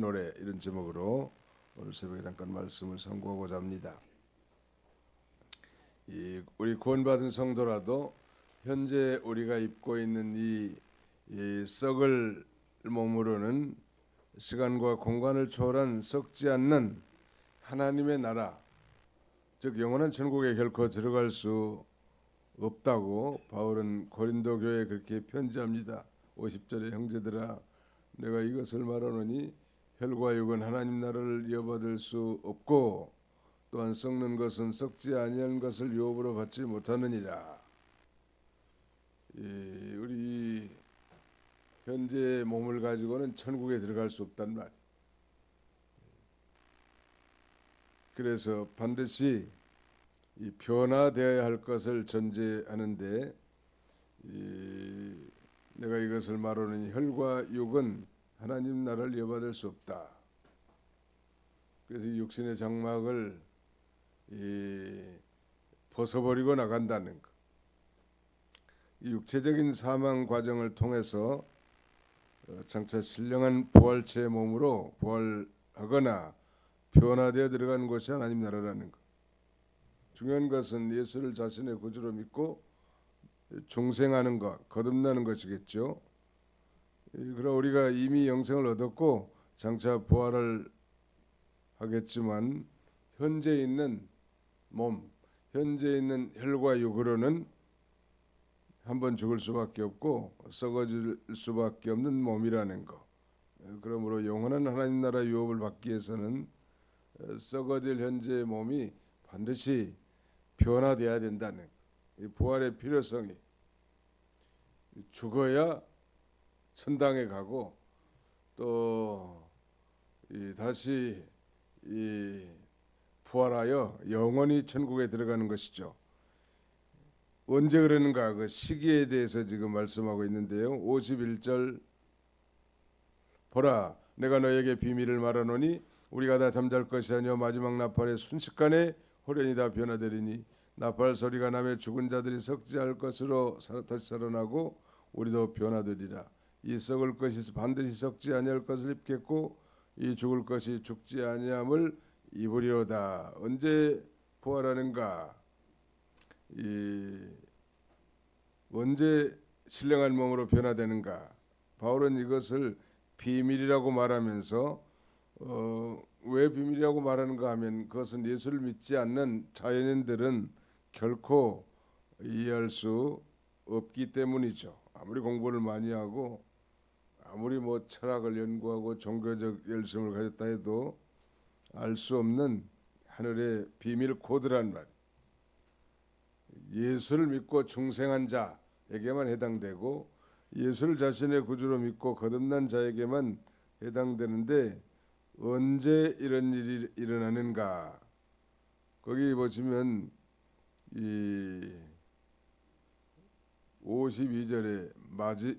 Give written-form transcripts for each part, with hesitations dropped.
노래 이런 제목으로 오늘 새벽에 잠깐 말씀을 선고하고자 합니다. 우리 구원받은 성도라도 현재 우리가 입고 있는 이 썩을 몸으로는 시간과 공간을 초월한 썩지 않는 하나님의 나라, 즉 영원한 천국에 결코 들어갈 수 없다고 바울은 고린도 교회에 그렇게 편지합니다. 50절에 형제들아 내가 이것을 말하노니 혈과 육은 하나님 나라를 이어받을 수 없고 또한 썩는 것은 썩지 아니한 것을 유업으로 받지 못하느니라. 우리 현재 몸을 가지고는 천국에 들어갈 수 없단 말이에요. 그래서 반드시 변화되어야 할 것을 전제하는데 내가 이것을 말하노니 혈과 육은 하나님 나라를 이어받을 수 없다. 그래서 육신의 장막을 벗어버리고 나간다는 것. 이 육체적인 사망 과정을 통해서 장차 신령한 부활체의 몸으로 부활하거나 변화되어 들어가는 것이 하나님 나라라는 것. 중요한 것은 예수를 자신의 구주로 믿고 중생하는 것, 거듭나는 것이겠죠. 그러나 우리가 이미 영생을 얻었고 장차 부활을 하겠지만 현재 있는 몸, 현재 있는 혈과 육으로는 한번 죽을 수밖에 없고 썩어질 수밖에 없는 몸이라는 것. 그러므로 영원한 하나님 나라 유업을 받기 위해서는 썩어질 현재의 몸이 반드시 변화돼야 된다는 이 부활의 필요성이 죽어야 천당에 가고 또 다시 부활하여 영원히 천국에 들어가는 것이죠. 언제 그러는가 그 시기에 대해서 지금 말씀하고 있는데요. 51절 보라 내가 너에게 비밀을 말하노니 우리가 다 잠잘 것이 아니요 마지막 나팔의 순식간에 호련히 다 변화되리니 나팔 소리가 나며 죽은 자들이 썩지 않을 것으로 다시 살아나고 우리도 변화되리라. 이 썩을 것이 반드시 썩지 아니할 것을 입겠고 이 죽을 것이 죽지 아니함을 입으리로다. 언제 부활하는가? 언제 신령한 몸으로 변화되는가? 바울은 이것을 비밀이라고 말하면서 왜 비밀이라고 말하는가 하면 그것은 예수를 믿지 않는 자연인들은 결코 이해할 수 없기 때문이죠. 아무리 공부를 많이 하고 아무리 철학을 연구하고 종교적 열심을 가졌다 해도 알 수 없는 하늘의 비밀 코드란 말. 예수를 믿고 중생한 자에게만 해당되고 예수를 자신의 구주로 믿고 거듭난 자에게만 해당되는데 언제 이런 일이 일어나는가? 거기 보시면 이 52절에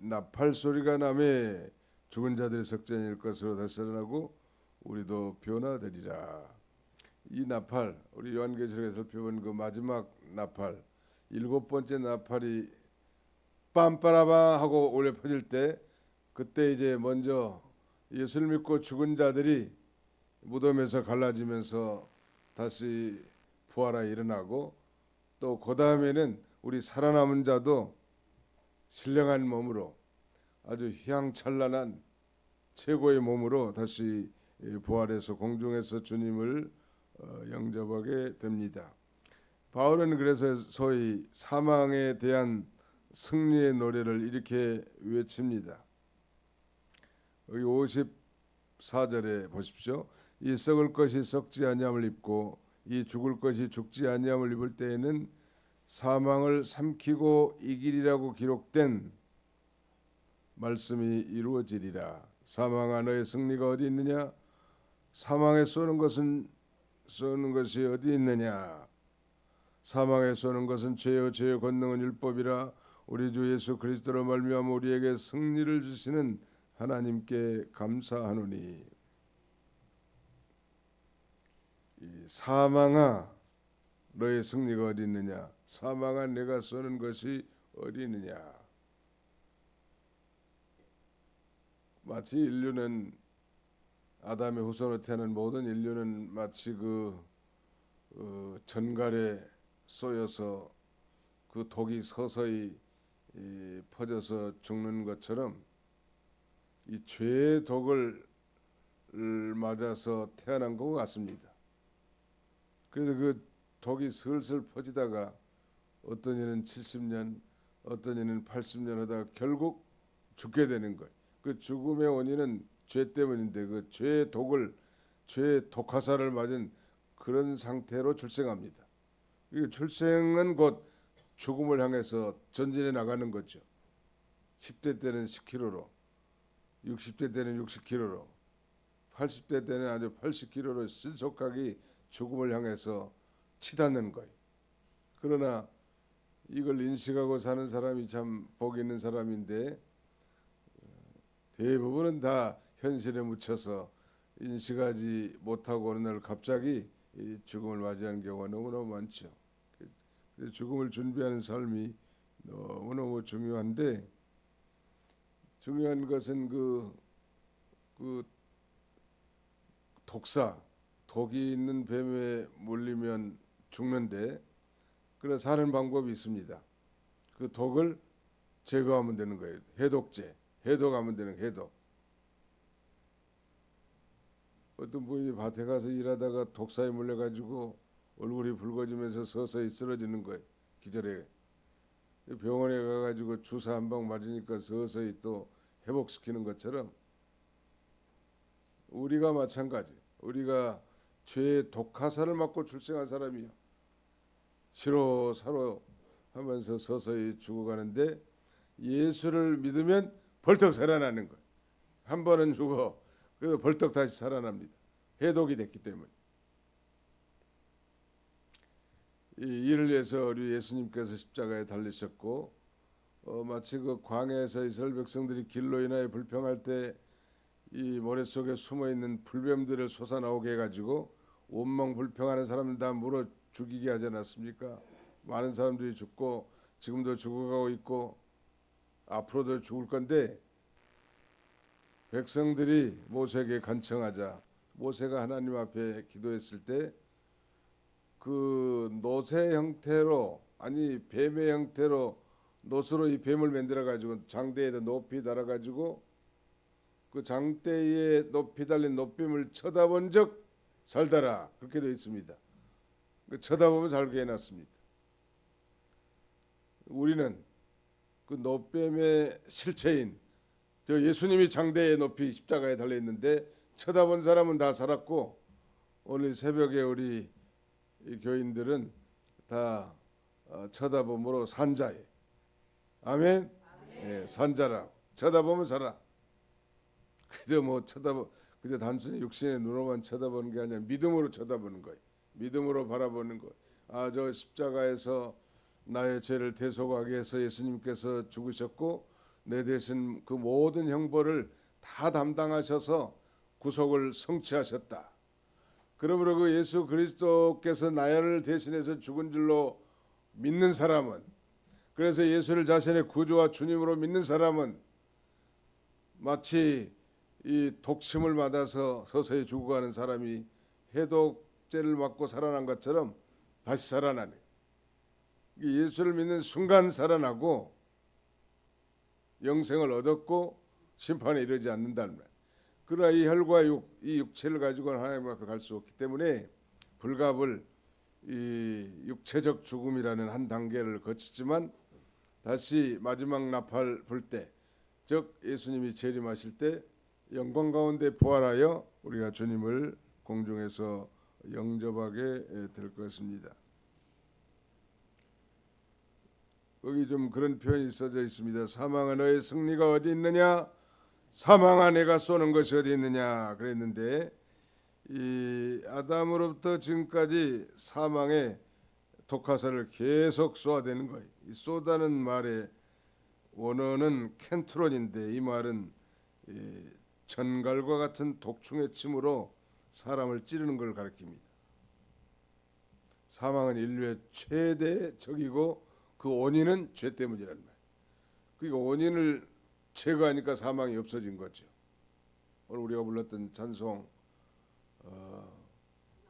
나팔 소리가 나매 죽은 자들의 석전일 것으로 다시 살아나고 우리도 변화되리라. 이 나팔 우리 요한계시록에 살펴본 그 마지막 나팔 일곱 번째 나팔이 빰빠라바 하고 울려 퍼질 때 그때 이제 먼저 예수를 믿고 죽은 자들이 무덤에서 갈라지면서 다시 부활하여 일어나고 또 그 다음에는 우리 살아남은 자도 신령한 몸으로 아주 휘황찬란한 최고의 몸으로 다시 부활해서 공중에서 주님을 영접하게 됩니다. 바울은 그래서 소위 사망에 대한 승리의 노래를 이렇게 외칩니다. 여기 54절에 보십시오. 이 썩을 것이 썩지 아니함을 입고 이 죽을 것이 죽지 아니함을 입을 때에는 사망을 삼키고 이기리라고 기록된 말씀이 이루어지리라. 사망아 너의 승리가 어디 있느냐? 사망에 쏘는 것이 어디 있느냐? 사망에 쏘는 것은 죄의 권능은 율법이라. 우리 주 예수 그리스도로 말미암아 우리에게 승리를 주시는 하나님께 감사하노니. 사망아 너의 승리가 어디 있느냐? 사망아 내가 쏘는 것이 어디 있느냐? 마치 인류는 아담의 후손으로 태어난 모든 인류는 마치 전갈에 쏘여서 그 독이 서서히 퍼져서 죽는 것처럼 이 죄의 독을 맞아서 태어난 것 같습니다. 그래서 그 독이 슬슬 퍼지다가 어떤 이는 70년, 어떤 이는 80년 하다가 결국 죽게 되는 거예요. 그 죽음의 원인은 죄 때문인데 그 죄의 독을, 죄의 독화살을 맞은 그런 상태로 출생합니다. 이 출생은 곧 죽음을 향해서 전진해 나가는 거죠. 10대 때는 10kg로, 60대 때는 60kg로, 80대 때는 아주 80kg로 신속하게 죽음을 향해서 치닫는 거예요. 그러나 이걸 인식하고 사는 사람이 참 복 있는 사람인데 대부분은 다 현실에 묻혀서 인식하지 못하고 어느 날 갑자기 이 죽음을 맞이하는 경우가 너무너무 많죠. 그래서 죽음을 준비하는 삶이 너무너무 중요한데 중요한 것은 그 독이 있는 뱀에 물리면 죽는데 그래서 사는 방법이 있습니다. 그 독을 제거하면 되는 거예요. 해독하면 되는 해독. 어떤 분이 밭에 가서 일하다가 독사에 물려가지고 얼굴이 붉어지면서 서서히 쓰러지는 거예요. 기절해. 병원에 가가지고 주사 한 방 맞으니까 서서히 또 회복시키는 것처럼 우리가 마찬가지. 우리가 죄의 독화살을 맞고 출생한 사람이요. 시로 사로 하면서 서서히 죽어가는데 예수를 믿으면 벌떡 살아나는 거예요. 한 번은 죽어 그래서 벌떡 다시 살아납니다. 해독이 됐기 때문에. 이 일을 위해서 우리 예수님께서 십자가에 달리셨고 마치 그 광야에서 이스라엘 백성들이 길로 인하여 불평할 때 이 모래 속에 숨어 있는 불뱀들을 솟아나오게 해가지고 온몸 불평하는 사람들 다 물어 죽이게 하지 않았습니까? 많은 사람들이 죽고 지금도 죽어가고 있고 앞으로도 죽을 건데 백성들이 모세에게 간청하자 모세가 하나님 앞에 기도했을 때 그 노새 형태로 아니 뱀의 형태로 노스로 이 뱀을 만들어 가지고 장대에다 높이 달아 가지고 그 장대에 높이 달린 노뱀을 쳐다본 적 살더라 그렇게 되어 있습니다. 그 쳐다보면 살게 해놨습니다. 우리는 그 노뱀의 실체인 저 예수님이 장대에 높이 십자가에 달려 있는데 쳐다본 사람은 다 살았고 오늘 새벽에 우리 이 교인들은 다 쳐다봄으로 산자예. 아멘. 예, 산자라. 쳐다보면 살아. 그저 뭐 그저 단순히 육신의 눈으로만 쳐다보는 게 아니라 믿음으로 쳐다보는 거예요. 믿음으로 바라보는 거. 저 십자가에서 나의 죄를 대속하기 위해서 예수님께서 죽으셨고 내 대신 그 모든 형벌을 다 담당하셔서 구속을 성취하셨다. 그러므로 그 예수 그리스도께서 나를 대신해서 죽은 줄로 믿는 사람은 그래서 예수를 자신의 구주와 주님으로 믿는 사람은 마치 이 독침을 맞아서 서서히 죽어가는 사람이 해독제를 맞고 살아난 것처럼 다시 살아나네. 예수를 믿는 순간 살아나고 영생을 얻었고 심판에 이르지 않는다는 말. 그러나 이 혈과 이 육체를 가지고는 하나님 앞에 갈 수 없기 때문에 불갑을 이 육체적 죽음이라는 한 단계를 거치지만 다시 마지막 나팔 불 때, 즉 예수님이 재림하실 때 영광 가운데 부활하여 우리가 주님을 공중에서 영접하게 될 것입니다. 거기 좀 그런 표현이 써져 있습니다. 사망은 너의 승리가 어디 있느냐? 사망아 내가 쏘는 것이 어디 있느냐 그랬는데 이 아담으로부터 지금까지 사망의 독화살을 계속 쏘아대는 거예요. 이 쏘다는 말의 원어는 켄트론인데 이 말은 전갈과 같은 독충의 침으로 사람을 찌르는 걸 가리킵니다. 사망은 인류의 최대 적이고 그 원인은 죄 때문이란 말. 그러니까 원인을 제거하니까 사망이 없어진 거죠. 오늘 우리가 불렀던 찬송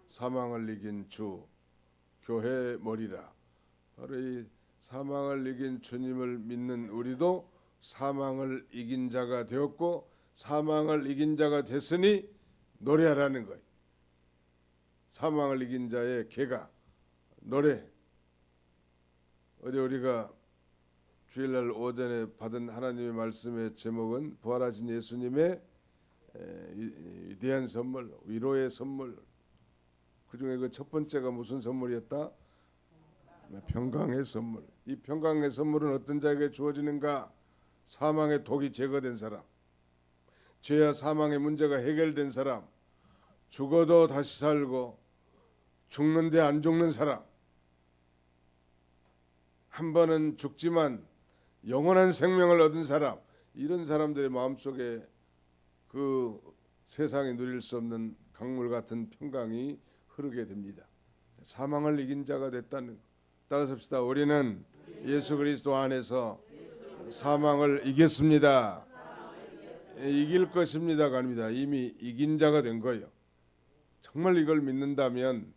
사망을 이긴 주 교회 머리라. 바로 이 사망을 이긴 주님을 믿는 우리도 사망을 이긴 자가 되었고 사망을 이긴 자가 됐으니 노래하라는 거예요. 사망을 이긴 자의 개가 노래. 어제 우리가 주일날 오전에 받은 하나님의 말씀의 제목은 부활하신 예수님의 위대한 선물, 위로의 선물. 그중에 그 첫 번째가 무슨 선물이었다? 평강의 선물. 이 평강의 선물은 어떤 자에게 주어지는가? 사망의 독이 제거된 사람, 죄와 사망의 문제가 해결된 사람, 죽어도 다시 살고 죽는데 안 죽는 사람, 한 번은 죽지만 영원한 생명을 얻은 사람, 이런 사람들의 마음속에 그 세상에 누릴 수 없는 강물 같은 평강이 흐르게 됩니다. 사망을 이긴 자가 됐다는 것. 따라서 합시다. 우리는 예수 그리스도 안에서 사망을 이겼습니다. 이길 것입니다가 아닙니다. 이미 이긴 자가 된 거예요. 정말 이걸 믿는다면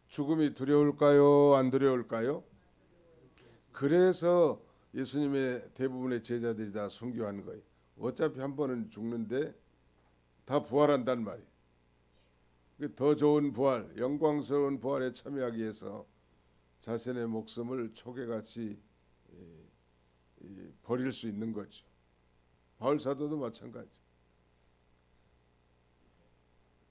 죽음이 두려울까요? 안 두려울까요? 그래서 예수님의 대부분의 제자들이 다 순교한 거예요. 어차피 한 번은 죽는데 다 부활한단 말이에요. 더 좋은 부활, 영광스러운 부활에 참여하기 위해서 자신의 목숨을 초계같이 버릴 수 있는 거죠. 바울 사도도 마찬가지.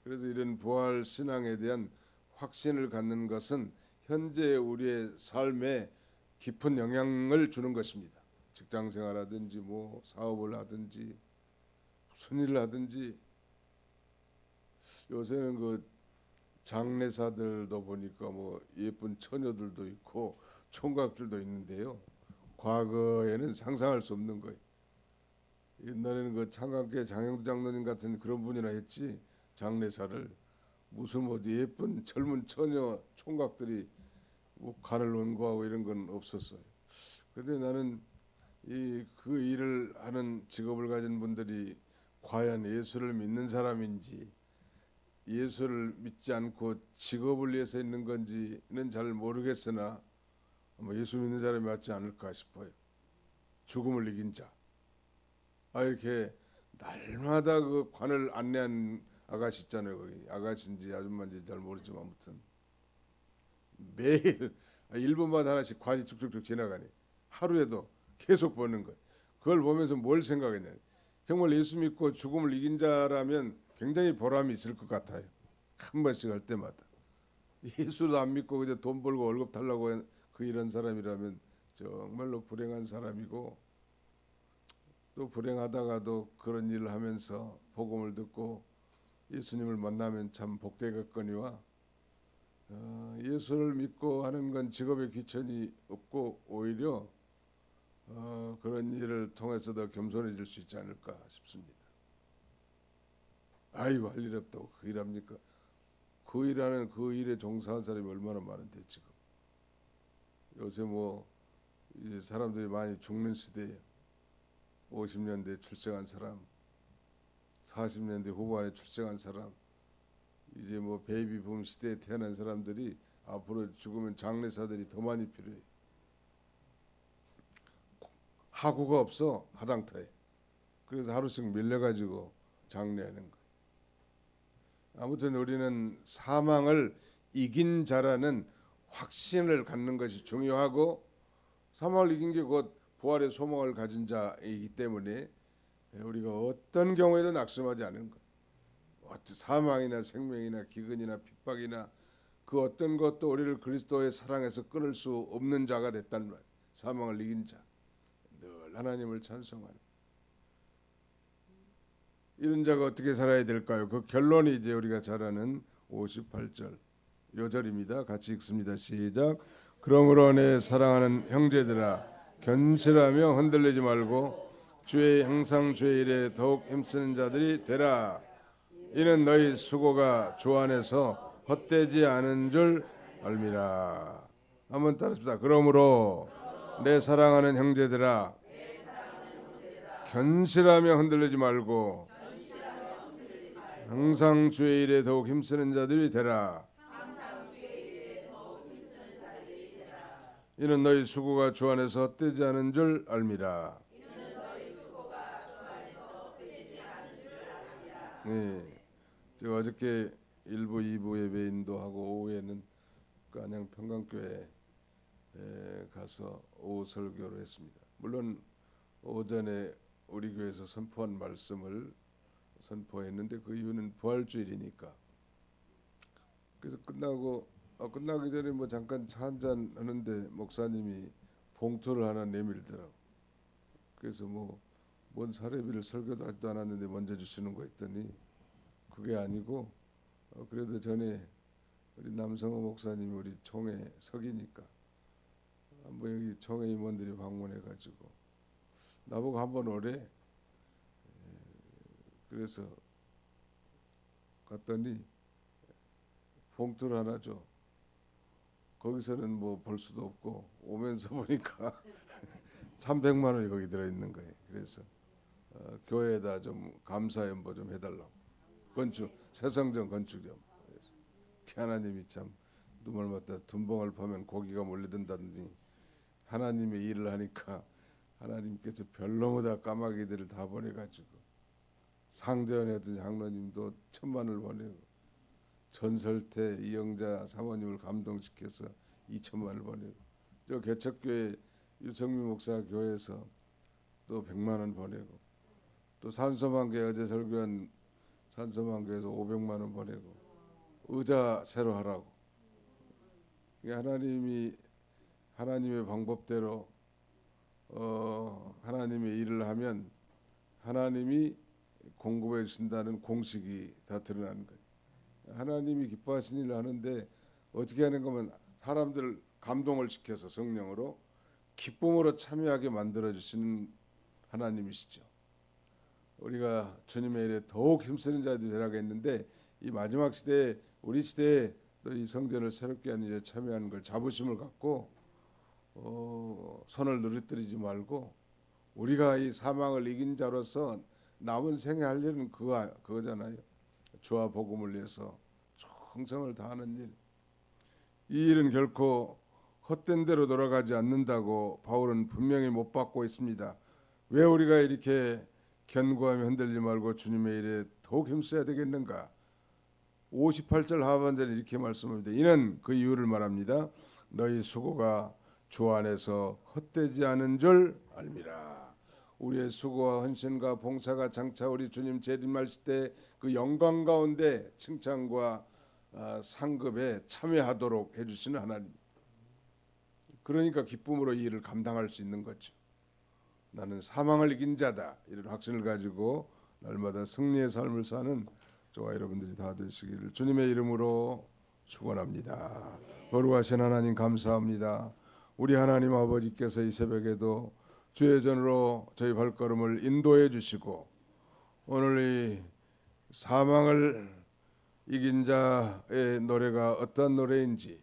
그래서 이런 부활 신앙에 대한 확신을 갖는 것은 현재 우리의 삶에 깊은 영향을 주는 것입니다. 직장 생활하든지 뭐 사업을 하든지 무슨 일을 하든지. 요새는 그 장례사들도 보니까 뭐 예쁜 처녀들도 있고 총각들도 있는데요. 과거에는 상상할 수 없는 거예요. 옛날에는 그 창간계 장영두 장로님 같은 그런 분이나 했지, 장례사를 무슨 뭐 예쁜 젊은 처녀 총각들이 뭐 간을 원고하고 이런 건 없었어요. 그런데 나는 그 일을 하는 직업을 가진 분들이 과연 예수를 믿는 사람인지 예수를 믿지 않고 직업을 위해서 있는 건지는 잘 모르겠으나 아마 예수 믿는 사람이 맞지 않을까 싶어요. 죽음을 이긴 자. 이렇게 날마다 그 관을 안내한 아가씨 있잖아요. 거기 아가씨인지 아줌마인지 잘 모르지만 아무튼 매일 1분마다 하나씩 관이 쭉쭉쭉 지나가네. 하루에도 계속 보는 거예요. 그걸 보면서 뭘 생각했냐. 정말 예수 믿고 죽음을 이긴 자라면 굉장히 보람이 있을 것 같아요. 한 번씩 할 때마다. 예수도 안 믿고 그저 돈 벌고 월급 달라고 그 이런 사람이라면 정말로 불행한 사람이고, 또 불행하다가도 그런 일을 하면서 복음을 듣고 예수님을 만나면 참 복되겠거니와 예수를 믿고 하는 건 직업에 귀천이 없고 오히려 그런 일을 통해서 더 겸손해질 수 있지 않을까 싶습니다. 아이고 할 일 없다고 그 일합니까? 그 일하는 그 일에 종사한 사람이 얼마나 많은데 지금. 요새 뭐 이제 사람들이 많이 죽는 시대에 50년대 출생한 사람, 40년대 후반에 출생한 사람, 이제 뭐 베이비붐 시대에 태어난 사람들이 앞으로 죽으면 장례사들이 더 많이 필요해. 하구가 없어 하당터에. 그래서 하루씩 밀려가지고 장례하는 거. 아무튼 우리는 사망을 이긴 자라는 확신을 갖는 것이 중요하고, 사망을 이긴 게 곧 부활의 소망을 가진 자이기 때문에 우리가 어떤 경우에도 낙심하지 않은 것. 사망이나 생명이나 기근이나 핍박이나 그 어떤 것도 우리를 그리스도의 사랑에서 끊을 수 없는 자가 됐단 말. 사망을 이긴 자. 늘 하나님을 찬송하는. 이런 자가 어떻게 살아야 될까요? 그 결론이 이제 우리가 잘 아는 58절 요절입니다. 같이 읽습니다. 시작. 그러므로 내 사랑하는 형제들아, 견실하며 흔들리지 말고 주의 항상 주의 일에 더욱 힘쓰는 자들이 되라. 이는 너희 수고가 주 안에서 헛되지 않은 줄 알미라. 한번 따라합시다. 그러므로 내 사랑하는 형제들아, 견실하며 흔들리지 말고 항상 주의 일에 더욱 힘쓰는 자들이 되라. 이는 너희 수고가 주 안에서 헛되지 않은 줄 알미라. 네, 제가 어저께 1부, 2부 예배 인도하고 오후에는 안양 평강교회 가서 오후 설교를 했습니다. 물론 오전에 우리 교회에서 선포한 말씀을 선포했는데 그 이유는 부활주일이니까. 그래서 끝나기 전에 뭐 잠깐 차 한잔 하는데 목사님이 봉투를 하나 내밀더라고. 그래서 뭔 사례비를 설교도 하지도 않았는데 먼저 주시는 거 했더니 그게 아니고 그래도 전에 우리 남성호 목사님이 우리 총회 석이니까 한번 여기 총회 임원들이 방문해가지고 나보고 한번 오래. 그래서 갔더니 봉투를 하나 줘. 거기서는 뭐 볼 수도 없고 오면서 보니까 300만 원이 거기 들어있는 거예요. 그래서 교회에다 좀 감사 연보 좀 해달라고. 건축 새성전 건축점. 하나님이 참 눈물마다 둔봉을 파면 고기가 몰려든다든지 하나님의 일을 하니까 하나님께서 별로보다 까마귀들을 다 보내가지고 상대원의 어떤 장로님도 1,000만을 보내고 전설태 이영자 사모님을 감동시켜서 2,000만을 보내고 저 개척교회 유성민 목사 교회에서 또 100만 원 보내고 또 산소만교회 어제 설교한 산소만교회에서 500만 원 보내고 의자 새로 하라고. 하나님이 하나님의 방법대로 하나님의 일을 하면 하나님이 공급해 주신다는 공식이 다 드러나는 거예요. 하나님이 기뻐하신 일을 하는데 어떻게 하는 거면 사람들 감동을 시켜서 성령으로 기쁨으로 참여하게 만들어 주시는 하나님이시죠. 우리가 주님의 일에 더욱 힘쓰는 자들이 되라고 했는데 이 마지막 시대에 우리 시대에 또 이 성전을 새롭게 하는 일에 참여하는 걸 자부심을 갖고 손을 누르뜨리지 말고 우리가 이 사망을 이긴 자로서 남은 생에 할 일은 그거잖아요. 주와 복음을 위해서 충성을 다하는 일. 이 일은 결코 헛된 대로 돌아가지 않는다고 바울은 분명히 못 받고 있습니다. 왜 우리가 이렇게 견고하며 흔들리지 말고 주님의 일에 더욱 힘써야 되겠는가? 58절 하반절에 이렇게 말씀합니다. 이는 그 이유를 말합니다. 너희 수고가 주 안에서 헛되지 않은 줄 알미라. 우리의 수고와 헌신과 봉사가 장차 우리 주님 재림하실 때 그 영광 가운데 칭찬과 상급에 참여하도록 해주시는 하나님. 그러니까 기쁨으로 이 일을 감당할 수 있는 거죠. 나는 사망을 이긴 자다. 이런 확신을 가지고 날마다 승리의 삶을 사는 저와 여러분들이 다 되시기를 주님의 이름으로 축원합니다. 거룩하신 하나님 감사합니다. 우리 하나님 아버지께서 이 새벽에도 주의 전으로 저희 발걸음을 인도해 주시고 오늘 이 사망을 이긴 자의 노래가 어떤 노래인지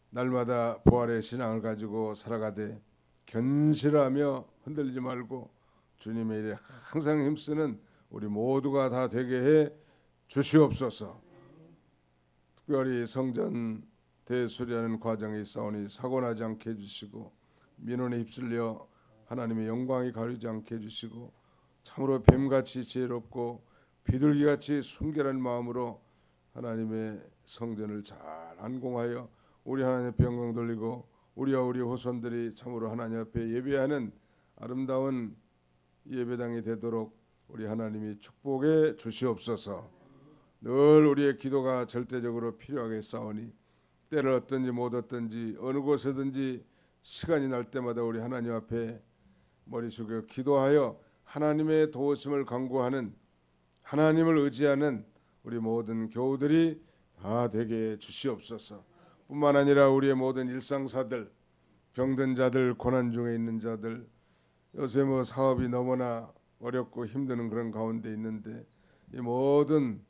날마다 부활의 신앙을 가지고 살아가되 견실하며 흔들리지 말고 주님의 일에 항상 힘쓰는 우리 모두가 다 되게 해 주시옵소서. 특별히 성전 대수리하는 과정에 있사오니 사고나지 않게 해주시고 민원에 휩쓸려 하나님의 영광이 가리지 않게 해주시고 참으로 뱀같이 지혜롭고 비둘기같이 순결한 마음으로 하나님의 성전을 잘 안공하여 우리 하나님 앞에 영광 돌리고 우리와 우리 후손들이 참으로 하나님 앞에 예배하는 아름다운 예배당이 되도록 우리 하나님이 축복해 주시옵소서. 늘 우리의 기도가 절대적으로 필요하게 싸우니 때를 얻든지 못 얻든지 어느 곳에든지 시간이 날 때마다 우리 하나님 앞에 머리 숙여 기도하여 하나님의 도우심을 간구하는 하나님을 의지하는 우리 모든 교우들이 다 되게 주시옵소서. 뿐만 아니라 우리의 모든 일상사들, 병든 자들, 고난 중에 있는 자들, 요새 사업이 너무나 어렵고 힘드는 그런 가운데 있는데 이 모든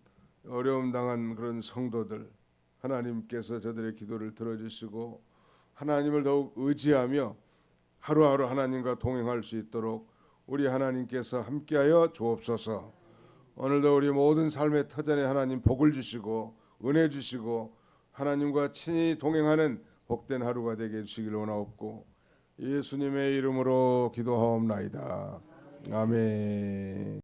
어려움 당한 그런 성도들 하나님께서 저들의 기도를 들어주시고 하나님을 더욱 의지하며 하루하루 하나님과 동행할 수 있도록 우리 하나님께서 함께하여 주옵소서. 오늘도 우리 모든 삶의 터전에 하나님 복을 주시고 은혜 주시고 하나님과 친히 동행하는 복된 하루가 되게 해주시길 원하옵고 예수님의 이름으로 기도하옵나이다. 아멘.